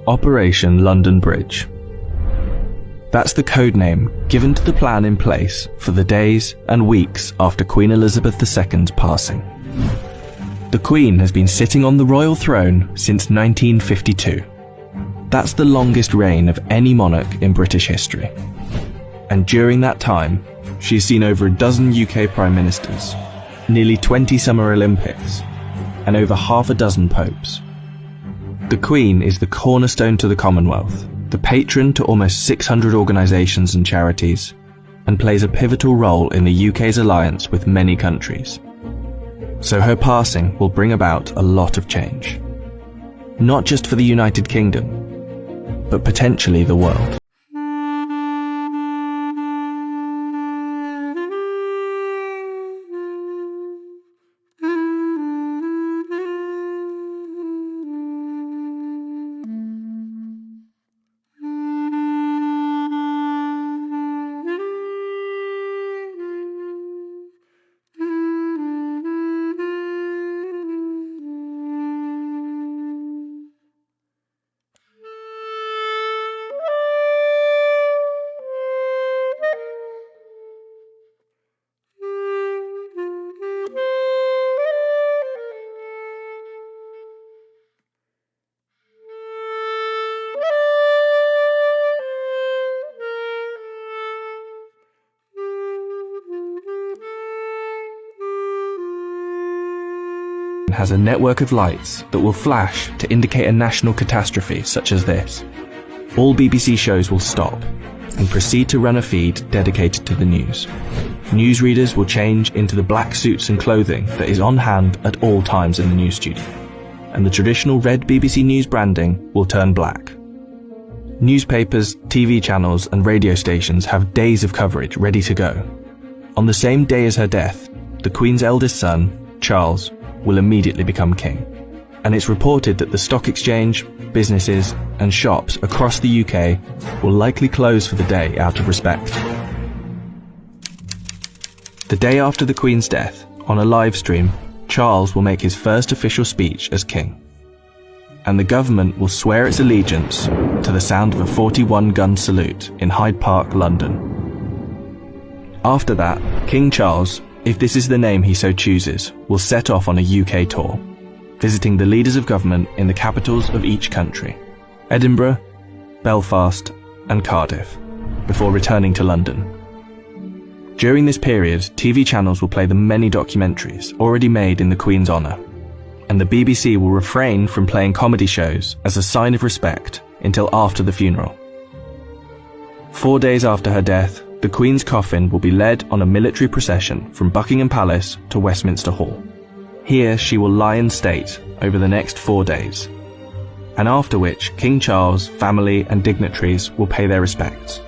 Operation London Bridge. That's the code name given to the plan in place for the days and weeks after Queen Elizabeth II's passing. The Queen has been sitting on the royal throne since 1952. That's the longest reign of any monarch in British history. And during that time, she's seen over a dozen UK Prime Ministers, nearly 20 Summer Olympics, and over half a dozen popes. The Queen is the cornerstone to the Commonwealth, the patron to almost 600 organisations and charities, and plays a pivotal role in the UK's alliance with many countries. So her passing will bring about a lot of change. Not just for the United Kingdom, but potentially the world. Has a network of lights that will flash to indicate a national catastrophe such as this. All BBC shows will stop and proceed to run a feed dedicated to the news. Newsreaders will change into the black suits and clothing that is on hand at all times in the news studio, and the traditional red BBC News branding will turn black. Newspapers, TV channels and radio stations have days of coverage ready to go. On the same day as her death, the Queen's eldest son, Charles, will immediately become king. And it's reported that the stock exchange, businesses and shops across the UK will likely close for the day out of respect. The day after the Queen's death, on a live stream, Charles will make his first official speech as king. And the government will swear its allegiance to the sound of a 41-gun salute in Hyde Park, London. After that, King Charles, if this is the name he so chooses, will set off on a UK tour, visiting the leaders of government in the capitals of each country, Edinburgh, Belfast and Cardiff. before returning to London. During this period, TV channels will play the many documentaries already made in the Queen's honour, and the BBC will refrain from playing comedy shows as a sign of respect until after the funeral. 4 days after her death, the Queen's coffin will be led on a military procession from Buckingham Palace to Westminster Hall. Here she will lie in state over the next 4 days, and after which King Charles, family and dignitaries will pay their respects.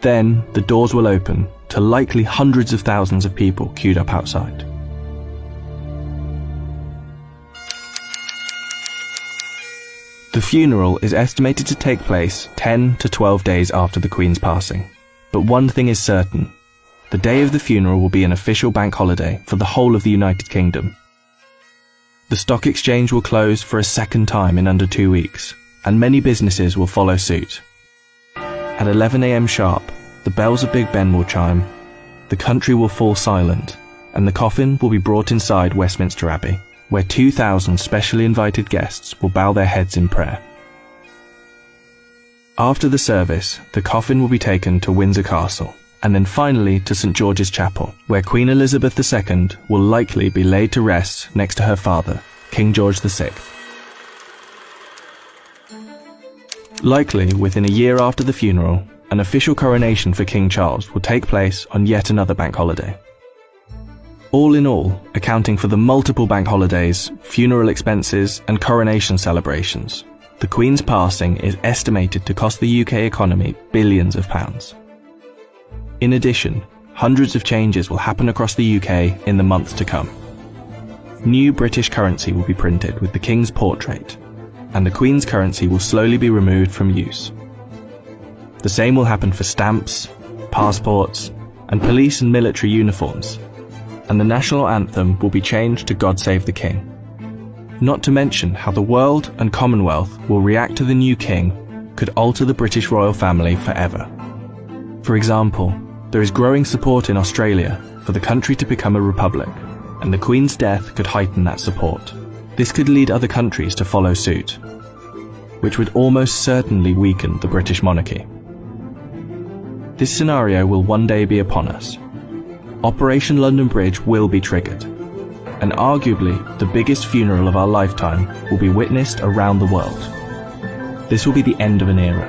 Then the doors will open to likely hundreds of thousands of people queued up outside. The funeral is estimated to take place 10 to 12 days after the Queen's passing. But one thing is certain: the day of the funeral will be an official bank holiday for the whole of the United Kingdom. The stock exchange will close for a second time in under 2 weeks, and many businesses will follow suit. At 11 a.m. sharp, the bells of Big Ben will chime, the country will fall silent, and the coffin will be brought inside Westminster Abbey, where 2,000 specially invited guests will bow their heads in prayer. After the service, the coffin will be taken to Windsor Castle, and then finally to St George's Chapel, where Queen Elizabeth II will likely be laid to rest next to her father, King George VI. Likely within a year after the funeral, an official coronation for King Charles will take place on yet another bank holiday. All in all, accounting for the multiple bank holidays, funeral expenses and coronation celebrations, the Queen's passing is estimated to cost the UK economy billions of pounds. In addition, hundreds of changes will happen across the UK in the months to come. New British currency will be printed with the King's portrait, and the Queen's currency will slowly be removed from use. The same will happen for stamps, passports, and police and military uniforms, and the national anthem will be changed to God Save the King. Not to mention how the world and Commonwealth will react to the new king could alter the British royal family forever. For example, there is growing support in Australia for the country to become a republic, and the Queen's death could heighten that support. This could lead other countries to follow suit, which would almost certainly weaken the British monarchy. This scenario will one day be upon us. Operation London Bridge will be triggered, and arguably the biggest funeral of our lifetime will be witnessed around the world. This will be the end of an era.